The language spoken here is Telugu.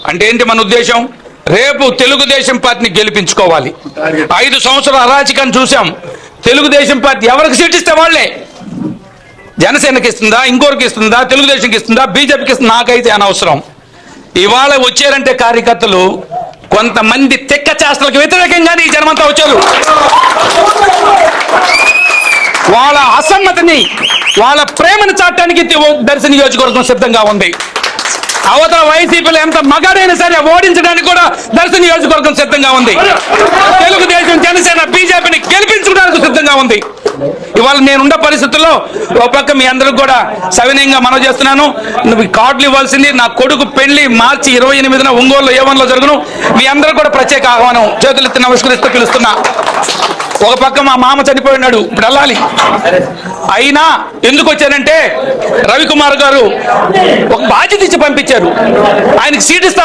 అంటే ఏంటి మన ఉద్దేశం? రేపు తెలుగుదేశం పార్టీని గెలిపించుకోవాలి. 5 సంవత్సరాల అరాచకాన్ని చూసాం. తెలుగుదేశం పార్టీ ఎవరికి సీట్ ఇస్తే వాళ్ళే. జనసేనకి ఇస్తుందా, ఇంకోరికి ఇస్తుందా, తెలుగుదేశంకి ఇస్తుందా, బీజేపీకి ఇస్తుందా, నాకైతే అనవసరం. ఇవాళ వచ్చారంటే కార్యకర్తలు కొంతమంది తెక్క చేష్టలకు వ్యతిరేకంగానే ఈ జనమంతా వచ్చారు. వాళ్ళ అసమ్మతిని, వాళ్ళ ప్రేమను చాటడానికి దర్శి నియోజకవర్గం సిద్ధంగా ఉంది. అవతల వైసీపీలో ఎంత మగాడైనా సరే ఓడించడానికి కూడా దర్శి నియోజకవర్గం సిద్ధంగా ఉంది. తెలుగుదేశం, జనసేన, బీజేపీని గెలిపించుకోవడానికి సిద్ధంగా ఉంది. ఇవాళ నేనున్న పరిస్థితుల్లో ఒక పక్క మీ అందరికి కూడా సవినయంగా మనవి చేస్తున్నాను. నువ్వు కార్డులు ఇవ్వాల్సింది. నా కొడుకు పెళ్లి మార్చి 28న ఒంగోలులో A1లో జరుగును. మీ అందరూ కూడా ప్రత్యేక ఆహ్వానం చేతులెత్తి నమస్కరిస్తూ పిలుస్తున్నా. ఒక పక్క మా మామ చనిపోయినాడు, ఇప్పుడు వెళ్ళాలి. అయినా ఎందుకు వచ్చానంటే రవికుమార్ గారు ఒక బాధ్యత ఇచ్చి పంపించారు. ఆయనకి సీట్ ఇస్తా